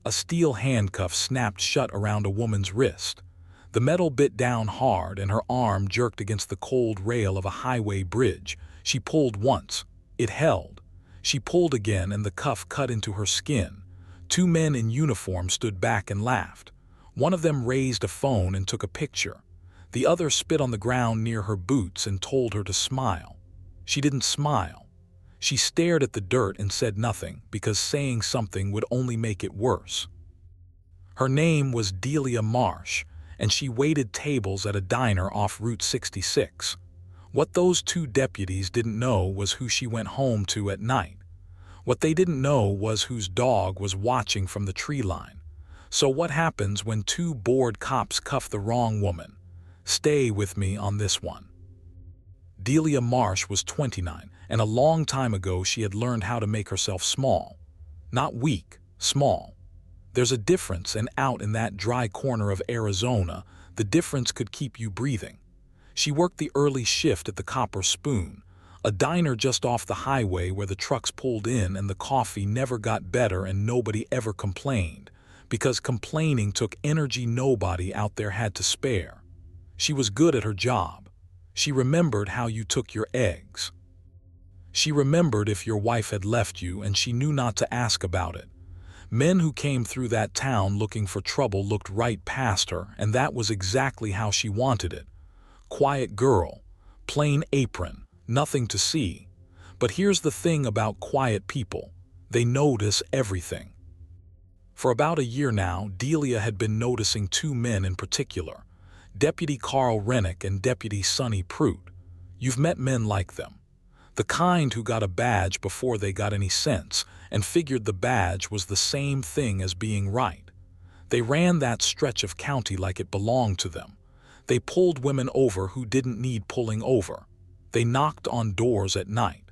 A steel handcuff snapped shut around a woman's wrist. The metal bit down hard and her arm jerked against the cold rail of a highway bridge. She pulled once. It held. She pulled again and the cuff cut into her skin. Two men in uniform stood back and laughed. One of them raised a phone and took a picture. The other spit on the ground near her boots and told her to smile. She didn't smile. She stared at the dirt and said nothing, because saying something would only make it worse. Her name was Delia Marsh, and she waited tables at a diner off Route 66. What those two deputies didn't know was who she went home to at night. What they didn't know was whose dog was watching from the tree line. So what happens when two bored cops cuff the wrong woman? Stay with me on this one. Delia Marsh was 29, and a long time ago she had learned how to make herself small. Not weak, small. There's a difference, and out in that dry corner of Arizona, the difference could keep you breathing. She worked the early shift at the Copper Spoon, a diner just off the highway where the trucks pulled in and the coffee never got better and nobody ever complained, because complaining took energy nobody out there had to spare. She was good at her job. She remembered how you took your eggs. She remembered if your wife had left you, and she knew not to ask about it. Men who came through that town looking for trouble looked right past her, and that was exactly how she wanted it. Quiet girl, plain apron, nothing to see. But here's the thing about quiet people. They notice everything. For about a year now, Delia had been noticing two men in particular. Deputy Carl Rennick and Deputy Sonny Pruitt. You've met men like them. The kind who got a badge before they got any sense and figured the badge was the same thing as being right. They ran that stretch of county like it belonged to them. They pulled women over who didn't need pulling over. They knocked on doors at night.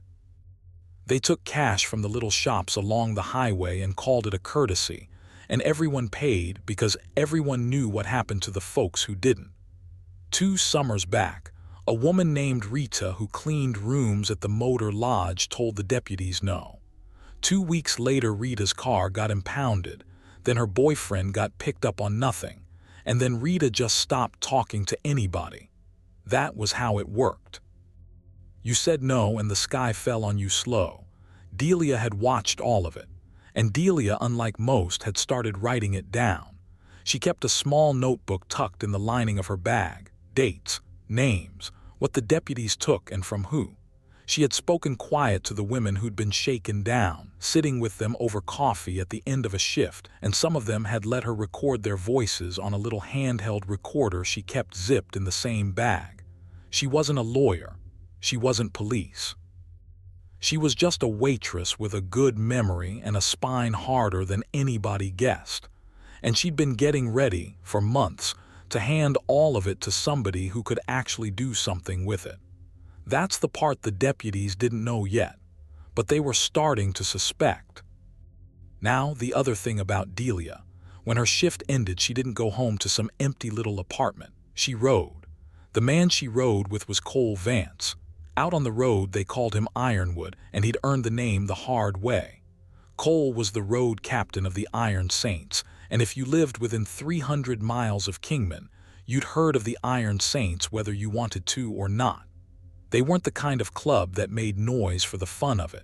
They took cash from the little shops along the highway and called it a courtesy, and everyone paid because everyone knew what happened to the folks who didn't. 2 summers back, a woman named Rita who cleaned rooms at the Motor Lodge told the deputies no. 2 weeks later, Rita's car got impounded, then her boyfriend got picked up on nothing, and then Rita just stopped talking to anybody. That was how it worked. You said no and the sky fell on you slow. Delia had watched all of it, and Delia, unlike most, had started writing it down. She kept a small notebook tucked in the lining of her bag. Dates, names, what the deputies took and from who. She had spoken quiet to the women who'd been shaken down, sitting with them over coffee at the end of a shift, and some of them had let her record their voices on a little handheld recorder she kept zipped in the same bag. She wasn't a lawyer. She wasn't police. She was just a waitress with a good memory and a spine harder than anybody guessed. And she'd been getting ready, for months, to hand all of it to somebody who could actually do something with it. That's the part the deputies didn't know yet, but they were starting to suspect. Now, the other thing about Delia. When her shift ended, she didn't go home to some empty little apartment. She rode. The man she rode with was Cole Vance. Out on the road, they called him Ironwood, and he'd earned the name the hard way. Cole was the road captain of the Iron Saints, and if you lived within 300 miles of Kingman, you'd heard of the Iron Saints whether you wanted to or not. They weren't the kind of club that made noise for the fun of it.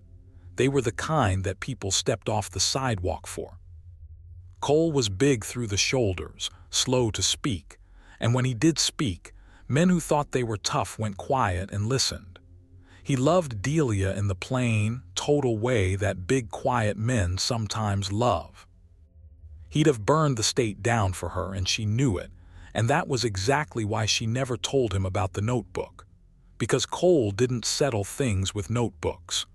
They were the kind that people stepped off the sidewalk for. Cole was big through the shoulders, slow to speak, and when he did speak, men who thought they were tough went quiet and listened. He loved Delia in the plain, total way that big, quiet men sometimes love. He'd have burned the state down for her, and she knew it, and that was exactly why she never told him about the notebook. Because Cole didn't settle things with notebooks.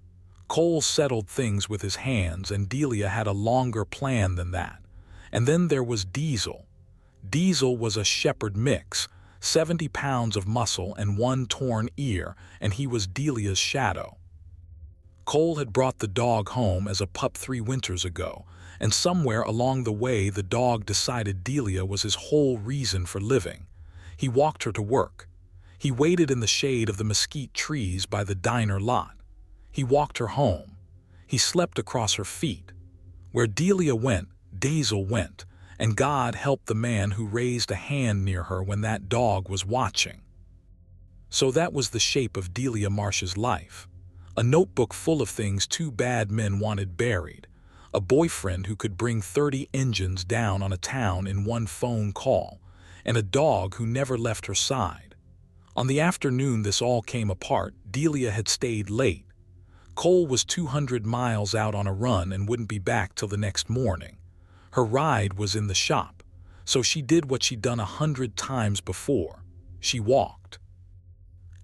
Cole settled things with his hands, and Delia had a longer plan than that. And then there was Diesel. Diesel was a shepherd mix, 70 pounds of muscle and 1 torn ear, and he was Delia's shadow. Cole had brought the dog home as a pup 3 winters ago, and somewhere along the way the dog decided Delia was his whole reason for living. He walked her to work. He waited in the shade of the mesquite trees by the diner lot. He walked her home. He slept across her feet. Where Delia went, Diesel went, and God helped the man who raised a hand near her when that dog was watching. So that was the shape of Delia Marsh's life. A notebook full of things two bad men wanted buried, a boyfriend who could bring 30 engines down on a town in one phone call, and a dog who never left her side. On the afternoon this all came apart, Delia had stayed late. Cole was 200 miles out on a run and wouldn't be back till the next morning. Her ride was in the shop, so she did what she'd done 100 times before. She walked.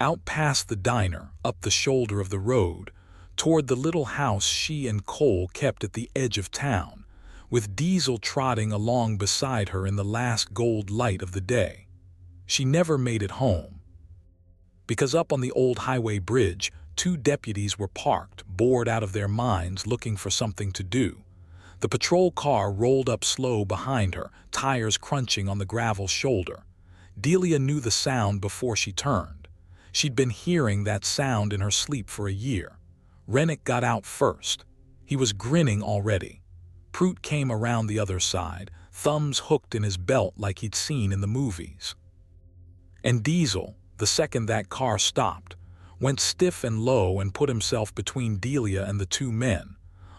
Out past the diner, up the shoulder of the road, toward the little house she and Cole kept at the edge of town, with Diesel trotting along beside her in the last gold light of the day. She never made it home. Because up on the old highway bridge, 2 deputies were parked, bored out of their minds, looking for something to do. The patrol car rolled up slow behind her, tires crunching on the gravel shoulder. Delia knew the sound before she turned. She'd been hearing that sound in her sleep for a year. Rennick got out first. He was grinning already. Prout came around the other side, thumbs hooked in his belt like he'd seen in the movies. And Diesel, the second that car stopped, went stiff and low and put himself between Delia and the 2 men,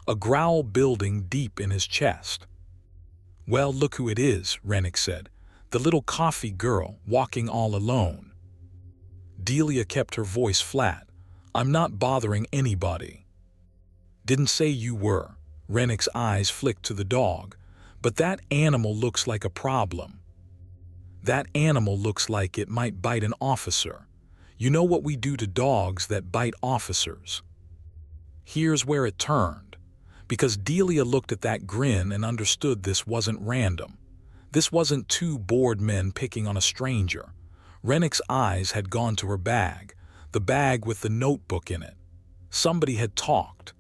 a growl building deep in his chest. "Well, look who it is," Rennick said. "The little coffee girl, walking all alone." Delia kept her voice flat. "I'm not bothering anybody." "Didn't say you were." Rennick's eyes flicked to the dog. "But that animal looks like a problem. That animal looks like it might bite an officer. You know what we do to dogs that bite officers." Here's where it turned. Because Delia looked at that grin and understood this wasn't random. This wasn't 2 bored men picking on a stranger. Rennick's eyes had gone to her bag, the bag with the notebook in it. Somebody had talked.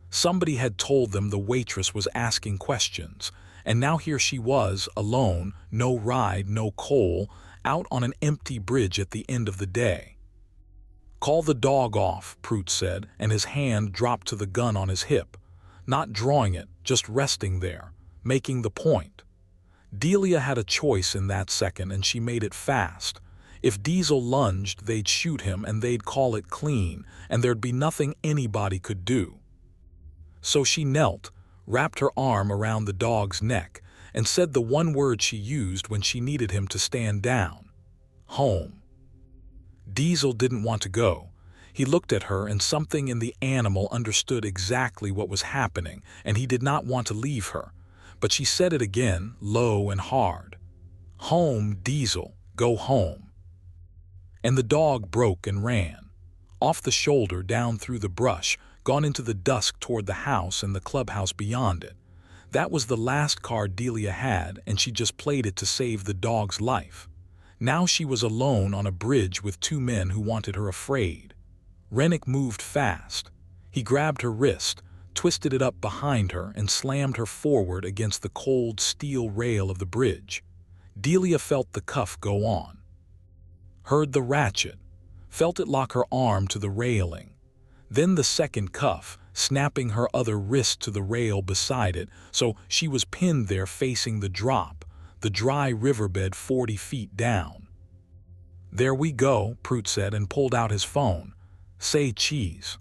Somebody had told them the waitress was asking questions, and now here she was, alone, no ride, no Cole, out on an empty bridge at the end of the day. "Call the dog off," Prout said, and his hand dropped to the gun on his hip. Not drawing it, just resting there, making the point. Delia had a choice in that second, and she made it fast. If Diesel lunged, they'd shoot him and they'd call it clean, and there'd be nothing anybody could do. So she knelt, wrapped her arm around the dog's neck, and said the one word she used when she needed him to stand down. "Home." Diesel didn't want to go. He looked at her, and something in the animal understood exactly what was happening, and he did not want to leave her. But she said it again, low and hard. "Home, Diesel, go home." And the dog broke and ran. Off the shoulder, down through the brush, gone into the dusk toward the house and the clubhouse beyond it. That was the last card Delia had, and she just played it to save the dog's life. Now she was alone on a bridge with 2 men who wanted her afraid. Rennick moved fast. He grabbed her wrist, twisted it up behind her, and slammed her forward against the cold steel rail of the bridge. Delia felt the cuff go on. Heard the ratchet. Felt it lock her arm to the railing. Then the second cuff, snapping her other wrist to the rail beside it, so she was pinned there facing the drop, the dry riverbed 40 feet down. "There we go," Prout said and pulled out his phone. "Say cheese."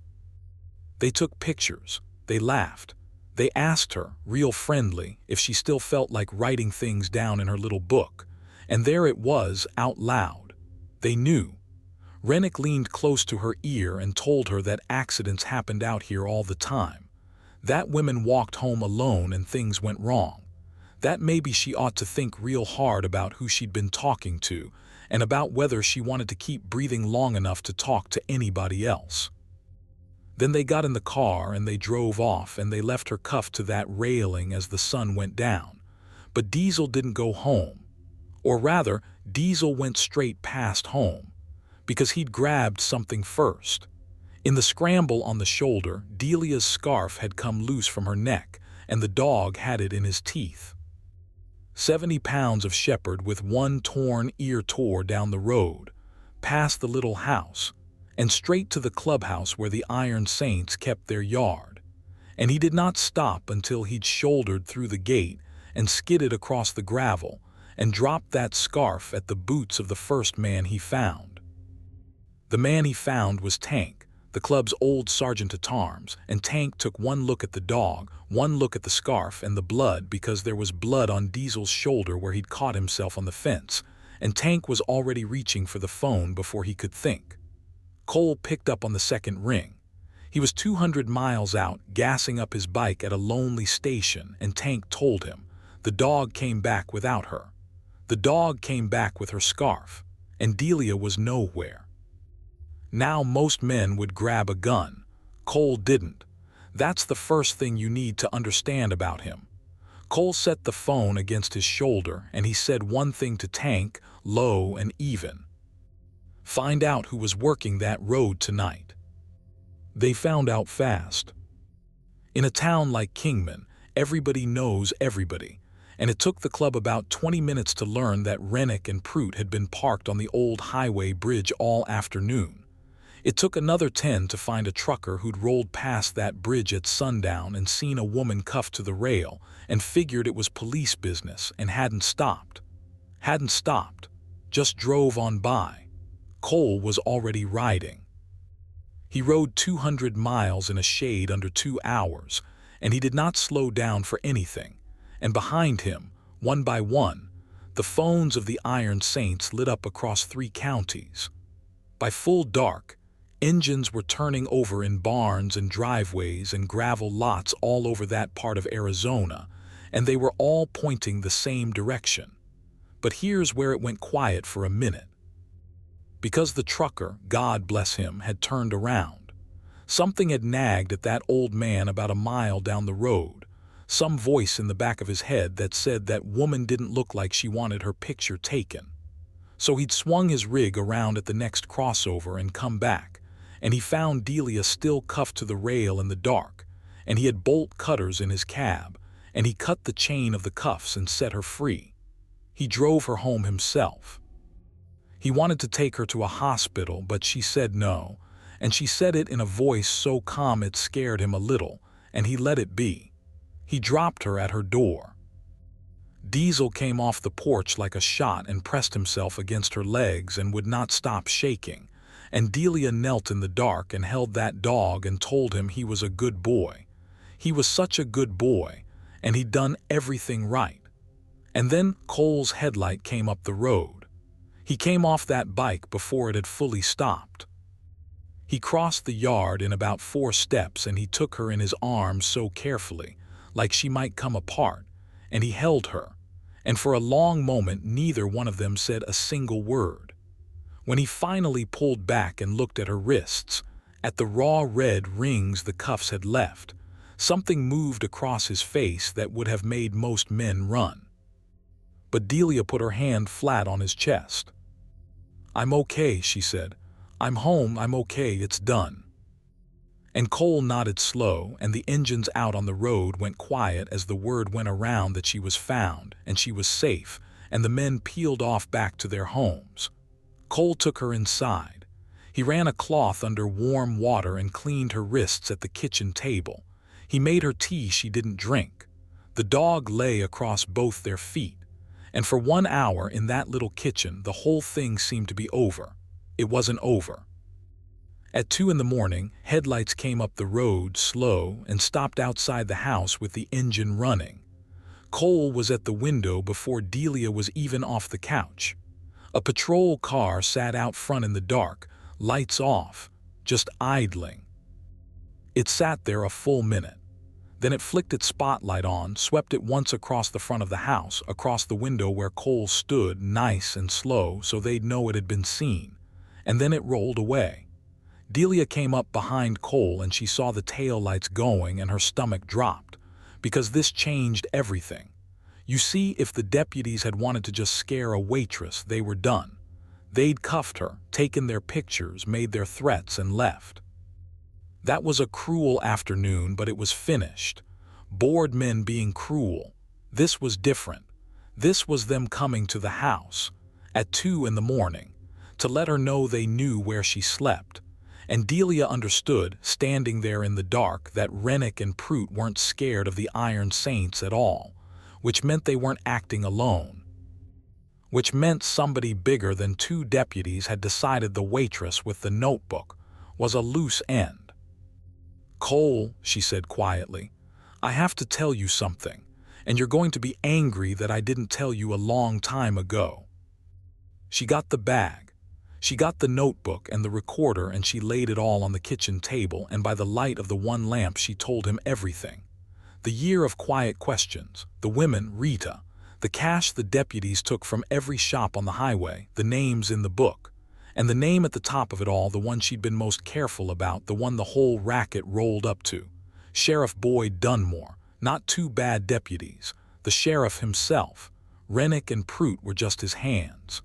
They took pictures. They laughed. They asked her, real friendly, if she still felt like writing things down in her little book. And there it was, out loud. They knew. Rennick leaned close to her ear and told her that accidents happened out here all the time. That women walked home alone and things went wrong. That maybe she ought to think real hard about who she'd been talking to, and about whether she wanted to keep breathing long enough to talk to anybody else. Then they got in the car and they drove off, and they left her cuffed to that railing as the sun went down. But Diesel didn't go home. Or rather, Diesel went straight past home, because he'd grabbed something first. In the scramble on the shoulder, Delia's scarf had come loose from her neck, and the dog had it in his teeth. 70 pounds of shepherd with one torn ear tore down the road, past the little house, and straight to the clubhouse where the Iron Saints kept their yard. And he did not stop until he'd shouldered through the gate and skidded across the gravel and dropped that scarf at the boots of the first man he found. The man he found was Tank, the club's old sergeant-at-arms, and Tank took one look at the dog, one look at the scarf and the blood, because there was blood on Diesel's shoulder where he'd caught himself on the fence, and Tank was already reaching for the phone before he could think. Cole picked up on the second ring. He was 200 miles out, gassing up his bike at a lonely station, and Tank told him the dog came back without her. The dog came back with her scarf, and Delia was nowhere. Now most men would grab a gun. Cole didn't. That's the first thing you need to understand about him. Cole set the phone against his shoulder and he said one thing to Tank, low and even. Find out who was working that road tonight. They found out fast. In a town like Kingman, everybody knows everybody, and it took the club about 20 minutes to learn that Rennick and Prout had been parked on the old highway bridge all afternoon. It took another 10 to find a trucker who'd rolled past that bridge at sundown and seen a woman cuffed to the rail and figured it was police business and hadn't stopped. Just drove on by. Cole was already riding. He rode 200 miles in a shade under 2 hours, and he did not slow down for anything. And behind him, one by one, the phones of the Iron Saints lit up across 3 counties. By full dark, engines were turning over in barns and driveways and gravel lots all over that part of Arizona, and they were all pointing the same direction. But here's where it went quiet for a minute. Because the trucker, God bless him, had turned around. Something had nagged at that old man about a mile down the road, some voice in the back of his head that said that woman didn't look like she wanted her picture taken. So he'd swung his rig around at the next crossover and come back, and he found Delia still cuffed to the rail in the dark, and he had bolt cutters in his cab, and he cut the chain of the cuffs and set her free. He drove her home himself. He wanted to take her to a hospital, but she said no, and she said it in a voice so calm it scared him a little, and he let it be. He dropped her at her door. Diesel came off the porch like a shot and pressed himself against her legs and would not stop shaking, and Delia knelt in the dark and held that dog and told him he was a good boy. He was such a good boy, and he'd done everything right. And then Cole's headlight came up the road. He came off that bike before it had fully stopped. He crossed the yard in about 4 steps and he took her in his arms so carefully, like she might come apart, and he held her, and for a long moment neither one of them said a single word. When he finally pulled back and looked at her wrists, at the raw red rings the cuffs had left, something moved across his face that would have made most men run. But Delia put her hand flat on his chest. "I'm okay," she said. "I'm home, I'm okay, it's done." And Cole nodded slow, and the engines out on the road went quiet as the word went around that she was found, and she was safe, and the men peeled off back to their homes. Cole took her inside. He ran a cloth under warm water and cleaned her wrists at the kitchen table. He made her tea she didn't drink. The dog lay across both their feet. And for 1 hour in that little kitchen, the whole thing seemed to be over. It wasn't over. At 2 in the morning, headlights came up the road slow and stopped outside the house with the engine running. Cole was at the window before Delia was even off the couch. A patrol car sat out front in the dark, lights off, just idling. It sat there a full minute. Then it flicked its spotlight on, swept it once across the front of the house, across the window where Cole stood, nice and slow so they'd know it had been seen, and then it rolled away. Delia came up behind Cole and she saw the taillights going and her stomach dropped, because this changed everything. You see, if the deputies had wanted to just scare a waitress, they were done. They'd cuffed her, taken their pictures, made their threats, and left. That was a cruel afternoon, but it was finished. Bored men being cruel. This was different. This was them coming to the house at 2 in the morning to let her know they knew where she slept. And Delia understood, standing there in the dark, that Rennick and Prout weren't scared of the Iron Saints at all. which meant they weren't acting alone, which meant somebody bigger than two deputies had decided the waitress with the notebook was a loose end. "Cole," she said quietly, "I have to tell you something, and you're going to be angry that I didn't tell you a long time ago." She got the bag. She got the notebook and the recorder, and she laid it all on the kitchen table, and by the light of the one lamp she told him everything. The year of quiet questions, the women, Rita, the cash the deputies took from every shop on the highway, the names in the book, and the name at the top of it all, the one she'd been most careful about, the one the whole racket rolled up to. Sheriff Boyd Dunmore, not two bad deputies, the sheriff himself. Rennick and Prout were just his hands.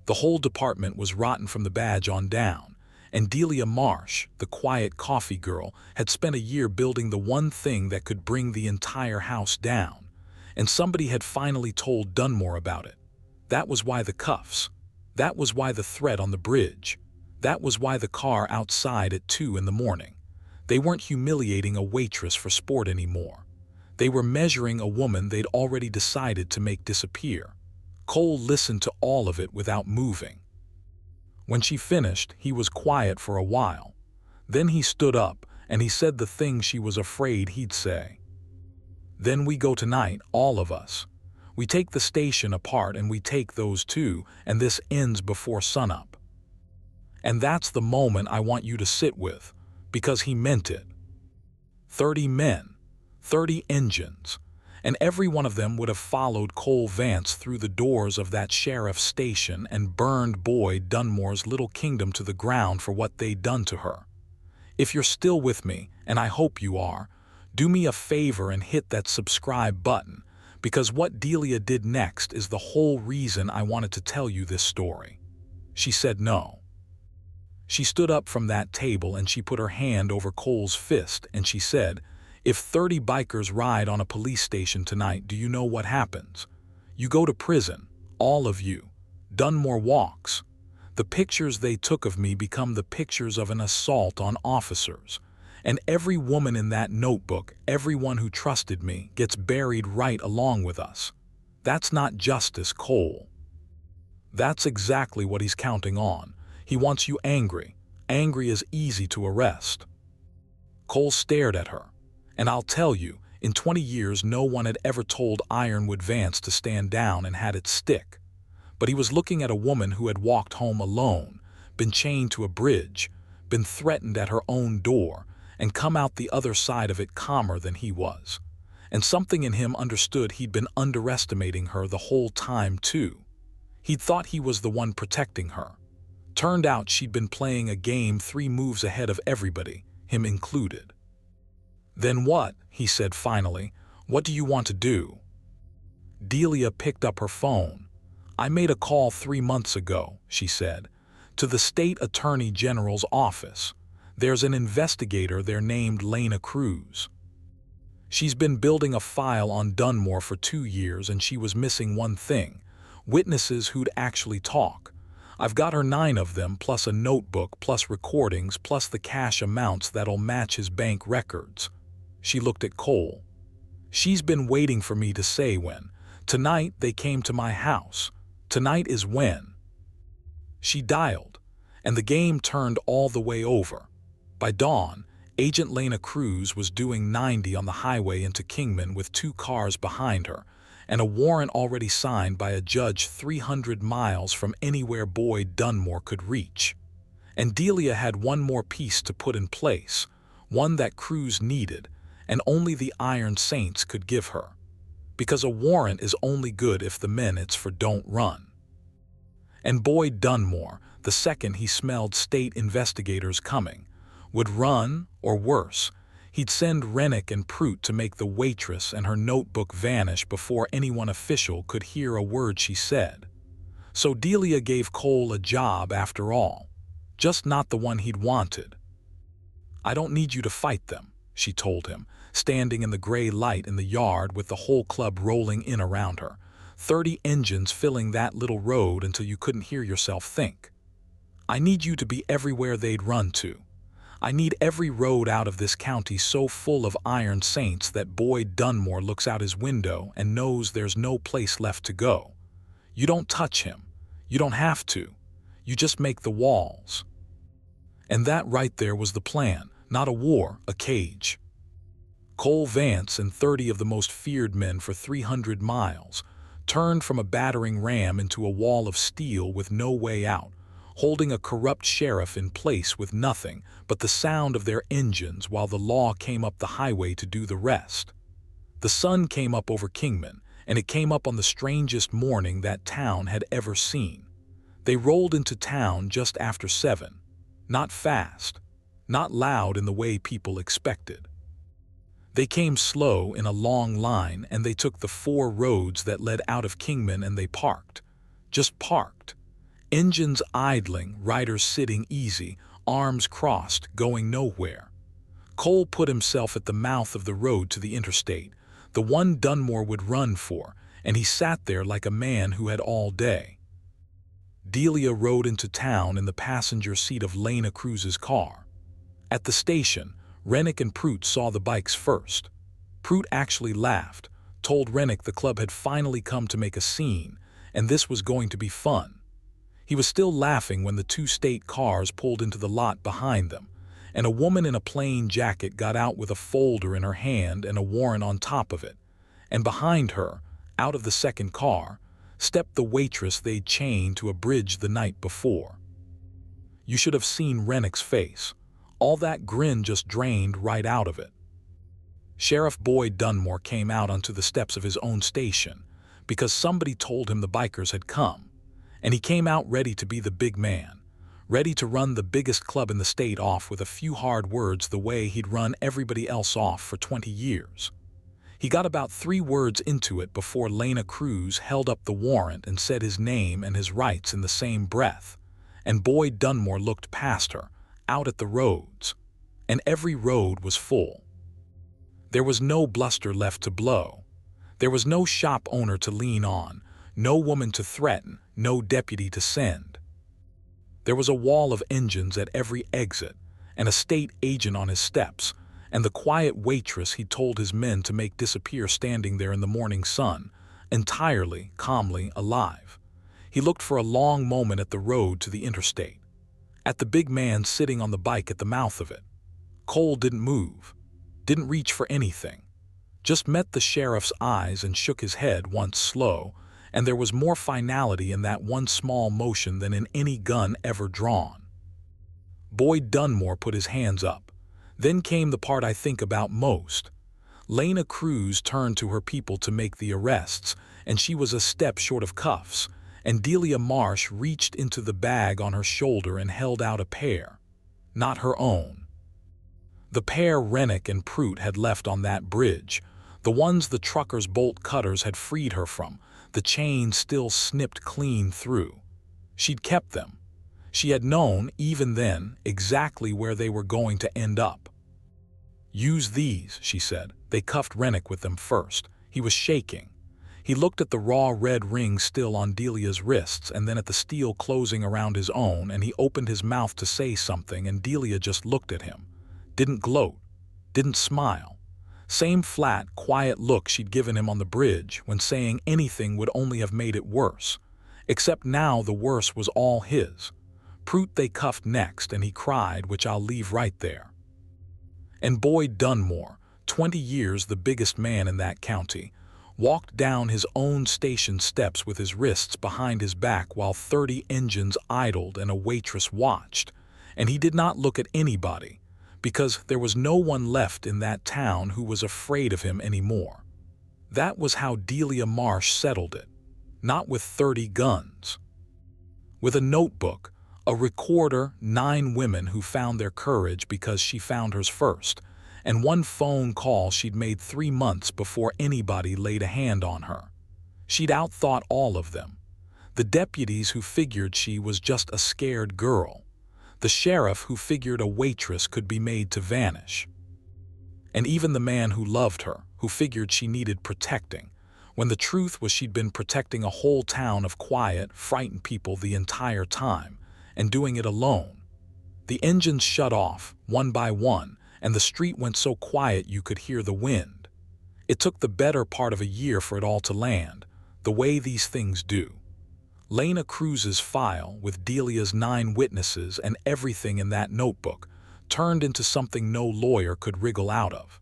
The whole department was rotten from the badge on down, and Delia Marsh, the quiet coffee girl, had spent a year building the one thing that could bring the entire house down, and somebody had finally told Dunmore about it. That was why the cuffs. That was why the threat on the bridge. That was why the car outside at 2 in the morning. They weren't humiliating a waitress for sport anymore. They were measuring a woman they'd already decided to make disappear. Cole listened to all of it without moving. When she finished, he was quiet for a while. Then he stood up, and he said the thing she was afraid he'd say. "Then we go tonight, all of us. We take the station apart and we take those two, and this ends before sunup. And that's the moment I want you to sit with, because he meant it. 30 men, 30 engines, and every one of them would have followed Cole Vance through the doors of that sheriff's station and burned Boyd Dunmore's little kingdom to the ground for what they'd done to her. If you're still with me, and I hope you are, do me a favor and hit that subscribe button, because what Delia did next is the whole reason I wanted to tell you this story." She said no. She stood up from that table and she put her hand over Cole's fist and she said, "If 30 bikers ride on a police station tonight, do you know what happens? You go to prison, all of you. Dunmore walks. The pictures they took of me become the pictures of an assault on officers. And every woman in that notebook, everyone who trusted me, gets buried right along with us. That's not justice, Cole." That's exactly what he's counting on. He wants you angry. Angry is easy to arrest. Cole stared at her. And I'll tell you, in 20 years no one had ever told Ironwood Vance to stand down and had it stick. But he was looking at a woman who had walked home alone, been chained to a bridge, been threatened at her own door, and come out the other side of it calmer than he was. And something in him understood he'd been underestimating her the whole time too. He'd thought he was the one protecting her. Turned out she'd been playing a game 3 moves ahead of everybody, him included. "Then what?" he said finally. "What do you want to do?" Delia picked up her phone. "I made a call 3 months ago," she said, "to the state attorney general's office. There's an investigator there named Lena Cruz. She's been building a file on Dunmore for 2 years and she was missing one thing, witnesses who'd actually talk. I've got her 9 of them, plus a notebook, plus recordings, plus the cash amounts that'll match his bank records." She looked at Cole. "She's been waiting for me to say when. Tonight they came to my house. Tonight is when." She dialed, and the game turned all the way over. By dawn, Agent Lena Cruz was doing 90 on the highway into Kingman with 2 cars behind her, and a warrant already signed by a judge 300 miles from anywhere Boyd Dunmore could reach. And Delia had one more piece to put in place, one that Cruz needed, and only the Iron Saints could give her. Because a warrant is only good if the men it's for don't run. And Boyd Dunmore, the second he smelled state investigators coming, would run, or worse, he'd send Rennick and Prout to make the waitress and her notebook vanish before anyone official could hear a word she said. So Delia gave Cole a job after all, just not the one he'd wanted. "I don't need you to fight them," she told him, standing in the gray light in the yard with the whole club rolling in around her, 30 engines filling that little road until you couldn't hear yourself think. "I need you to be everywhere they'd run to. I need every road out of this county so full of iron saints that Boyd Dunmore looks out his window and knows there's no place left to go. You don't touch him. You don't have to. You just make the walls. And that right there was the plan. Not a war, a cage. Cole Vance and 30 of the most feared men for 300 miles turned from a battering ram into a wall of steel with no way out, holding a corrupt sheriff in place with nothing but the sound of their engines while the law came up the highway to do the rest. The sun came up over Kingman, and it came up on the strangest morning that town had ever seen. They rolled into town just after 7. Not fast, not loud in the way people expected. They came slow in a long line, and they took the 4 roads that led out of Kingman, and they parked. Just parked. Engines idling, riders sitting easy, arms crossed, going nowhere. Cole put himself at the mouth of the road to the interstate, the one Dunmore would run for, and he sat there like a man who had all day. Delia rode into town in the passenger seat of Lena Cruz's car. At the station, Rennick and Prout saw the bikes first. Prout actually laughed, told Rennick the club had finally come to make a scene, and this was going to be fun. He was still laughing when the 2 state cars pulled into the lot behind them, and a woman in a plain jacket got out with a folder in her hand and a warrant on top of it, and behind her, out of the second car, stepped the waitress they'd chained to a bridge the night before. You should have seen Rennick's face. All that grin just drained right out of it. Sheriff Boyd Dunmore came out onto the steps of his own station because somebody told him the bikers had come, and he came out ready to be the big man, ready to run the biggest club in the state off with a few hard words the way he'd run everybody else off for 20 years. He got about 3 words into it before Lena Cruz held up the warrant and said his name and his rights in the same breath, and Boyd Dunmore looked past her, out at the roads, and every road was full. There was no bluster left to blow. There was no shop owner to lean on, no woman to threaten, no deputy to send. There was a wall of engines at every exit, and a state agent on his steps, and the quiet waitress he'd told his men to make disappear standing there in the morning sun, entirely, calmly alive. He looked for a long moment at the road to the interstate, at the big man sitting on the bike at the mouth of it. Cole didn't move, didn't reach for anything, just met the sheriff's eyes and shook his head once slow, and there was more finality in that one small motion than in any gun ever drawn. Boyd Dunmore put his hands up. Then came the part I think about most. Lena Cruz turned to her people to make the arrests, and she was a step short of cuffs, and Delia Marsh reached into the bag on her shoulder and held out a pair. Not her own. The pair Rennick and Prout had left on that bridge, the ones the trucker's bolt cutters had freed her from, the chain still snipped clean through. She'd kept them. She had known, even then, exactly where they were going to end up. "Use these," she said. They cuffed Rennick with them first. He was shaking. He looked at the raw red ring still on Delia's wrists and then at the steel closing around his own, and he opened his mouth to say something, and Delia just looked at him. Didn't gloat. Didn't smile. Same flat, quiet look she'd given him on the bridge when saying anything would only have made it worse. Except now the worse was all his. Prout they cuffed next, and he cried, which I'll leave right there. And Boyd Dunmore, 20 years the biggest man in that county, walked down his own station steps with his wrists behind his back while 30 engines idled and a waitress watched, and he did not look at anybody, because there was no one left in that town who was afraid of him anymore. That was how Delia Marsh settled it, not with 30 guns. With a notebook, a recorder, 9 women who found their courage because she found hers first, and one phone call she'd made 3 months before anybody laid a hand on her. She'd outthought all of them. The deputies who figured she was just a scared girl. The sheriff who figured a waitress could be made to vanish. And even the man who loved her, who figured she needed protecting, when the truth was she'd been protecting a whole town of quiet, frightened people the entire time, and doing it alone. The engines shut off, one by one, and the street went so quiet you could hear the wind. It took the better part of a year for it all to land, the way these things do. Lena Cruz's file, with Delia's 9 witnesses and everything in that notebook, turned into something no lawyer could wriggle out of.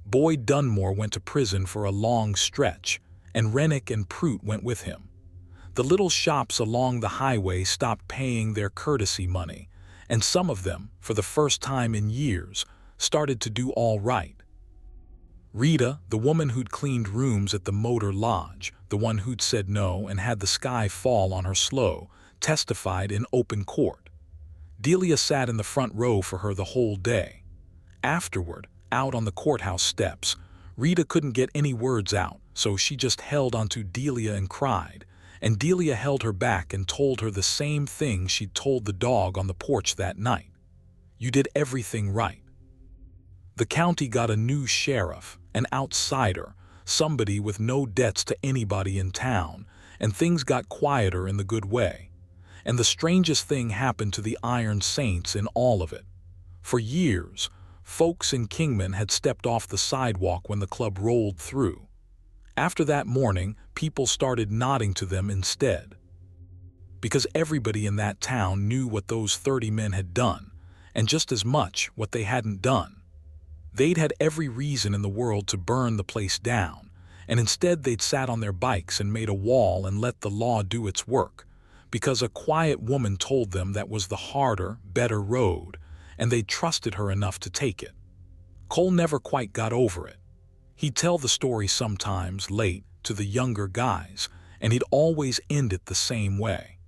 Boyd Dunmore went to prison for a long stretch, and Rennick and Prout went with him. The little shops along the highway stopped paying their courtesy money, and some of them, for the first time in years, started to do all right. Rita, the woman who'd cleaned rooms at the Motor Lodge, the one who'd said no and had the sky fall on her slow, testified in open court. Delia sat in the front row for her the whole day. Afterward, out on the courthouse steps, Rita couldn't get any words out, so she just held onto Delia and cried, and Delia held her back and told her the same thing she'd told the dog on the porch that night. You did everything right. The county got a new sheriff, an outsider, somebody with no debts to anybody in town, and things got quieter in the good way. And the strangest thing happened to the Iron Saints in all of it. For years, folks in Kingman had stepped off the sidewalk when the club rolled through. After that morning, people started nodding to them instead. Because everybody in that town knew what those 30 men had done, and just as much what they hadn't done. They'd had every reason in the world to burn the place down, and instead they'd sat on their bikes and made a wall and let the law do its work, because a quiet woman told them that was the harder, better road, and they trusted her enough to take it. Cole never quite got over it. He'd tell the story sometimes late to the younger guys, and he'd always end it the same way.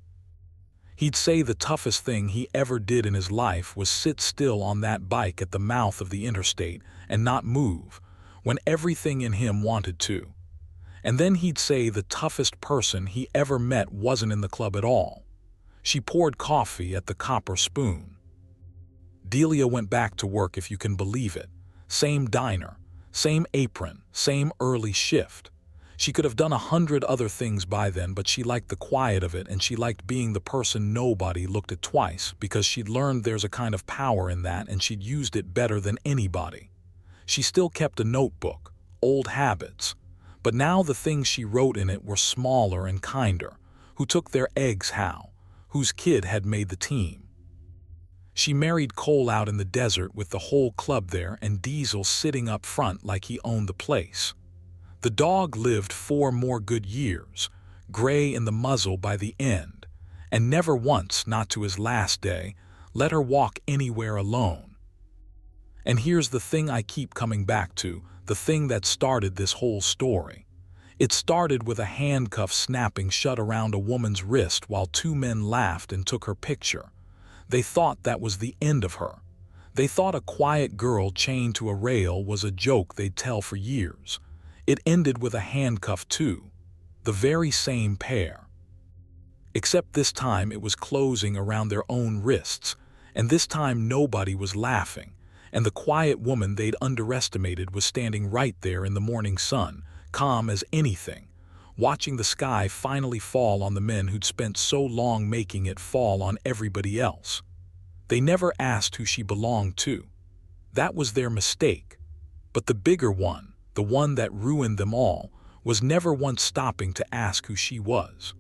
He'd say the toughest thing he ever did in his life was sit still on that bike at the mouth of the interstate and not move, when everything in him wanted to. And then he'd say the toughest person he ever met wasn't in the club at all. She poured coffee at the Copper Spoon. Delia went back to work, if you can believe it. Same diner, same apron, same early shift. She could have done 100 other things by then, but she liked the quiet of it, and she liked being the person nobody looked at twice, because she'd learned there's a kind of power in that, and she'd used it better than anybody. She still kept a notebook, old habits, but now the things she wrote in it were smaller and kinder. Who took their eggs how? Whose kid had made the team? She married Cole out in the desert with the whole club there and Diesel sitting up front like he owned the place. The dog lived 4 more good years, gray in the muzzle by the end, and never once, not to his last day, let her walk anywhere alone. And here's the thing I keep coming back to, the thing that started this whole story. It started with a handcuff snapping shut around a woman's wrist while 2 men laughed and took her picture. They thought that was the end of her. They thought a quiet girl chained to a rail was a joke they'd tell for years. It ended with a handcuff too, the very same pair. Except this time it was closing around their own wrists, and this time nobody was laughing, and the quiet woman they'd underestimated was standing right there in the morning sun, calm as anything, watching the sky finally fall on the men who'd spent so long making it fall on everybody else. They never asked who she belonged to. That was their mistake. But the bigger one, the one that ruined them all, was never once stopping to ask who she was.